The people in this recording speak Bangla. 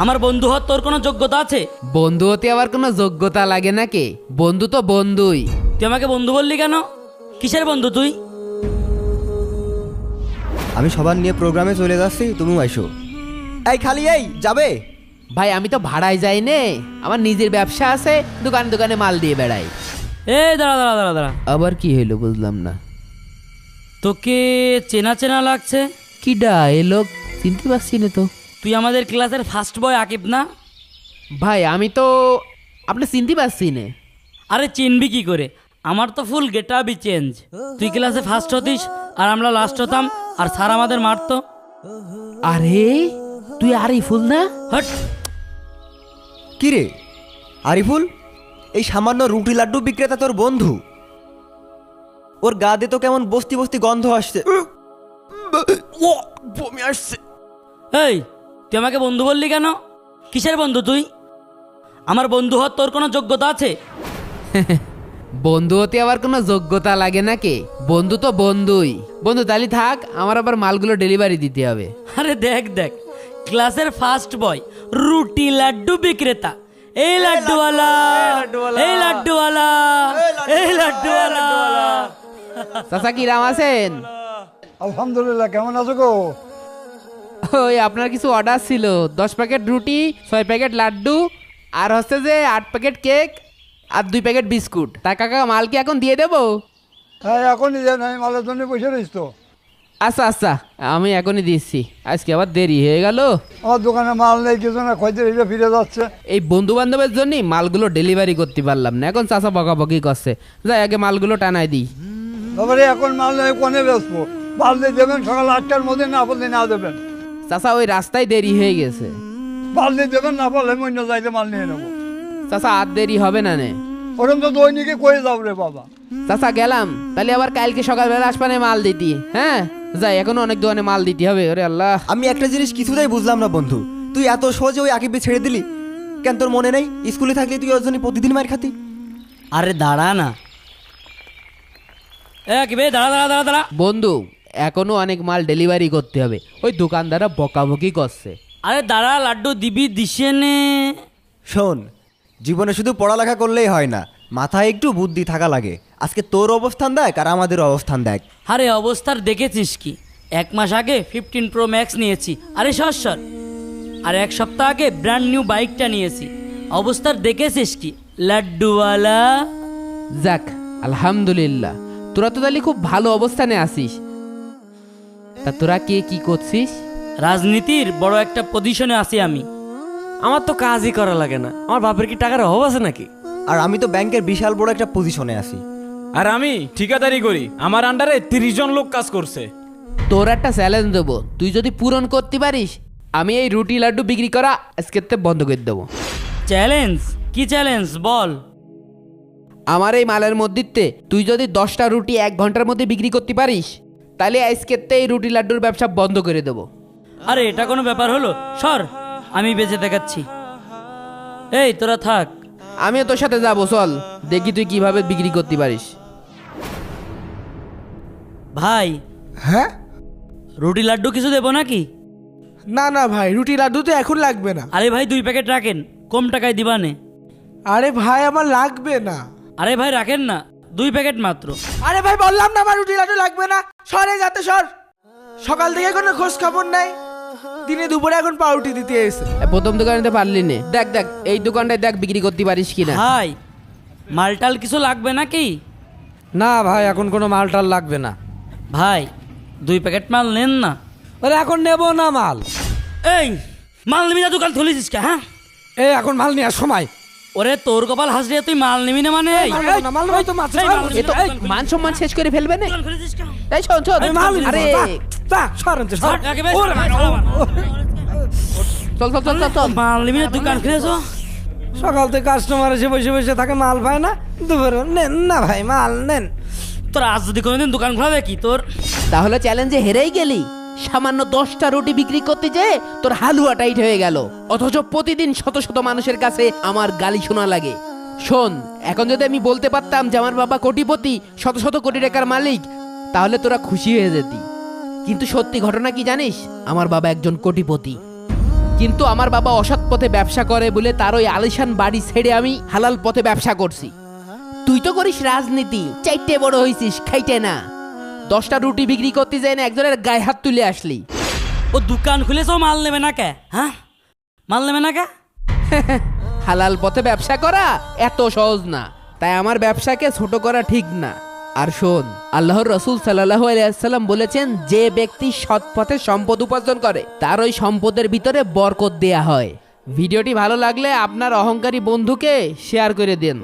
আমার বন্ধু হওয়ার তোর কোনো যোগ্যতা আছে? বন্ধু হতে আবার কোনো যোগ্যতা লাগে নাকি? বন্ধু তো বন্ধুই। তুই আমাকে বন্ধু বললি কেন? কিসের বন্ধু তুই? আমি সবার নিয়ে প্রোগ্রামে চলে যাচ্ছি, তুমিও আইসো। এই খালি এই যাবে? ভাই আমি তো ভাড়ায় যাই নে, আমার নিজের ব্যবসা আছে, দোকানে দোকানে মাল দিয়ে বেড়াই। এই দাঁড়া দাঁড়া দাঁড়া দাঁড়া, আবার কি হইলো বুঝলাম না। তোকে চেনা চেনা লাগছে। কিডা এ লোক? চিনতে পারছি না তো। তুই আমাদের ক্লাসের ফার্স্ট বয় আকিব না? ভাই আমি তো আপনি চিনতে পারছি না। আরে চিনবি কি করে, আমার তো ফুল গেট আপই চেঞ্জ। তুই ক্লাসে ফার্স্ট হতিস আর আমরা লাস্ট হতাম, আর স্যার আমাদের মারতো। আরে তুই আরিফুল না? হট। কি রে আরিফুল, এই সামান্য রুটি লাড্ডু বিক্রেতা তোর বন্ধু? ওর গা দিয়ে তো কেমন বস্তি বস্তি গন্ধ আসছে। ও বমি আসছে। এই তুই আমাকে বন্ধু বললি কেন? কিসের বন্ধু তুই? আমার বন্ধু হওয়ার তোর কোনো যোগ্যতা আছে? বন্ধু হতে আবার কোনো যোগ্যতা লাগে নাকি? বন্ধু তো বন্ধুই। বন্ধু তালি থাক, আমার আবার মালগুলো ডেলিভারি দিতে হবে। আরে দেখ দেখ, ক্লাসের ফার্স্ট বয় রুটি লাড্ডু বিক্রেতা। এই লাড্ডুওয়ালা, এই লাড্ডুওয়ালা, এই লাড্ডুওয়ালা। চাচা কি রাম আছেন? আলহামদুলিল্লাহ, কেমন আছো গো? ওই আপনার কিছু অর্ডার ছিল, 10 প্যাকেট রুটি, 6 প্যাকেট লাড্ডু, আর হচ্ছে যে 8 প্যাকেট কেক আর 2 প্যাকেট বিস্কুট। তা কাকা মাল কি এখন দিয়ে দেবো? হ্যাঁ এখনই দেন, আমি মালের জন্য বসে রয়েছি তো। আচ্ছা আচ্ছা, আমি এখনই দিচ্ছি, আজকে আবার দেরি হয়ে গেল। আমার দোকানে মাল নেই, কিছু না, খদ্দের এসে ফিরে যাচ্ছে। এই বন্ধু বান্ধবের জন্যই মালগুলো ডেলিভারি করতে পারলাম না, এখন চাচা বকাবকি করছে। যাই আগে মালগুলো টানাই দিই। তারপরে এখন মাল নেই, কোনে বেসবো? মাল দিয়ে দেবেন সকাল 8টার মধ্যে, না বললে না দেবেন। চাচা ওই রাস্তায় দেরি হয়ে গেছে। মাল দিয়ে দেবেন, না বললে আমি অন্য যাইতে মাল নিয়ে নেবো। চাচা আর দেরি হবে না নে। ওরকম তো দৈনিকে কয়ে যাও রে বাবা। চাচা গেলাম, তাহলে আবার কালকে সকালবেলা আসবানে মাল দিতি। হ্যাঁ যাই, এখনো অনেক দোকানে মাল দিতে হবে। ওরে আল্লাহ, আমি একটা জিনিস কিছুতেই বুঝলাম না বন্ধু, তুই এত সহজে ওই আকিবকে ছেড়ে দিলি কেন? তোর মনে নেই স্কুলে থাকলে তুই ওর জন্য প্রতিদিন মার খাতি? আরে দাঁড়া না, আকিব দাঁড়া দাঁড়া দাঁড়া দাঁড়া। বন্ধু এখনো অনেক মাল ডেলিভারি করতে হবে, ওই দোকানদাররা বকাবকি করছে। আরে দাঁড়া, লাড্ডু দিবি দিশে নে। শোন, জীবনে শুধু পড়ালেখা করলেই হয় না, মাথায় একটু বুদ্ধি থাকা লাগে। আজকে তোর অবস্থান দেখ আর আমাদের অবস্থান দেখ। আরে অবস্থার দেখেছিস কি? 1 মাস আগে 15 Pro Max নিয়েছি। আরে সর। আর 1 সপ্তাহ আগে ব্র্যান্ড নিউ বাইকটা নিয়েছি। অবস্থার দেখেছিস কি লাড্ডুওয়ালা? যাক আলহামদুলিল্লাহ, তোরা তো তাহলে খুব ভালো অবস্থানে আছিস। তা তোরা কে কি করছিস? রাজনীতির বড় একটা পজিশনে আছি আমি। আমার তো কাজই করা লাগে না, আমার বাপের কি টাকার অভাব আছে নাকি? আর আমি তো ব্যাংকের বিশাল বড় একটা পজিশনে আছি। আর আমি ঠিকাদারি করি, আমার আন্ডারে 30 জন লোক কাজ করছে। তোর একটা চ্যালেঞ্জ দেবো, তুই যদি পূরণ করতে পারিস আমি এই রুটি লাড্ডু বিক্রি করা আজকে বন্ধ করে দেবো। চ্যালেঞ্জ? কি চ্যালেঞ্জ বল? আমার এই মালের মধ্যে তুই যদি 10টা রুটি 1 ঘন্টার মধ্যে বিক্রি করতে পারিস, তাহলে আজকে এই রুটি লাড্ডুর ব্যবসা বন্ধ করে দেবো। আরে এটা কোনো ব্যাপার হলো? সর, আমি বেঁচে দেখাচ্ছি। এই তোরা থাক, আমিও তোর সাথে যাবো, চল দেখি তুই কিভাবে বিক্রি করতে পারিস। ভাই হ্যাঁ? রুটি লাড্ডু কিছু দেবো নাকি? না না ভাই, রুটি লাড্ডু তো এখন লাগবে না। আরে ভাই 2 প্যাকেট রাখেন, কম টাকায় দিবানে। আরে ভাই আমার লাগবে না। আরে ভাই রাখেন না, 2 প্যাকেট মাত্র। আরে ভাই বললাম না আমার রুটি লাড্ডু লাগবে না। সরে যাতে সর, সকাল থেকে কোনো খোঁজ খবর নাই, দিনে দুপুরে এখন পাউরুটি দিতে এসে। প্রথম দোকানে পারলি নে, দেখ দেখ এই দোকানটায় দেখ বিক্রি করতে পারিস কিনা। ভাই মালটাল কিছু লাগবে নাকি? না ভাই, এখন কোনো মালটাল লাগবে না। ভাই 2 প্যাকেট মাল নেন না। আরে এখন নেবো না মাল। এই মাল নিবি না, দোকান খুলেছিস কে? হ্যাঁ এই এখন মাল নেওয়ার সময়। ওরে তোর কপাল হাসলে তুই মাল নিবি না মানে? মাল নেবো না, মাল নেবো তো মাছ। এই, মাল এ তো এই, মান সম্মান শেষ করে ফেলবে না। দোকান খুলেছিস কে? এই শোন শোন, আরে ছাড়, একেবারে ছাড়, ভাই, ছাড় আবার। চল চল চল চল চল। মাল নিবি না, দোকান খুলেছো? সকাল থেকে কাস্টমার এসে বসে বসে থাকে, মাল পায় না। দুপুরে নেন না ভাই, মাল নেন। তোর আজ যদি কোনোদিন দোকান খোলা দেখি তোর। তাহলে চ্যালেঞ্জে হেরেই গেলি। সামান্য 10টা রুটি বিক্রি করতে যেয়ে তোর হালুয়া টাইট হয়ে গেল, অথচ প্রতিদিন শত শত মানুষের কাছে আমার গালি শোনা লাগে। শোন, এখন যদি আমি বলতে পারতাম যে আমার বাবা কোটিপতি, শত শত কোটি টাকার মালিক, তাহলে তোরা খুশি হয়ে যেতি। কিন্তু সত্যি ঘটনা কি জানিস? আমার বাবা একজন কোটিপতি। কিন্তু আমার বাবা অসৎ পথে ব্যবসা করে বলে তার ওই আলিশান বাড়ি ছেড়ে আমি হালাল পথে ব্যবসা করছি। তুই তো করিস রাজনীতি, চাইতে বড় হইছিস, খাইতে না। 10টা রুটি বিক্রি করতে যাই না একজনের গায়ে হাত তুলে আসলি। ও দোকান খুলেছ মাল নেবে না কে? হ্যাঁ, মাল নেবে না কে? হালাল পথে ব্যবসা করা এত সহজ না, তাই আমার ব্যবসাকে ছোট করা ঠিক না। আর শোন, আল্লাহর রসুল সাল্লাল্লাহু আলাইহি ওয়াসাল্লাম বলেছেন, যে ব্যক্তি সৎ পথে সম্পদ উপার্জন করে তার ওই সম্পদের ভিতরে বরকত দেয়া হয়। ভিডিওটি ভালো লাগলে আপনার অহংকারী বন্ধুকে শেয়ার করে দিন।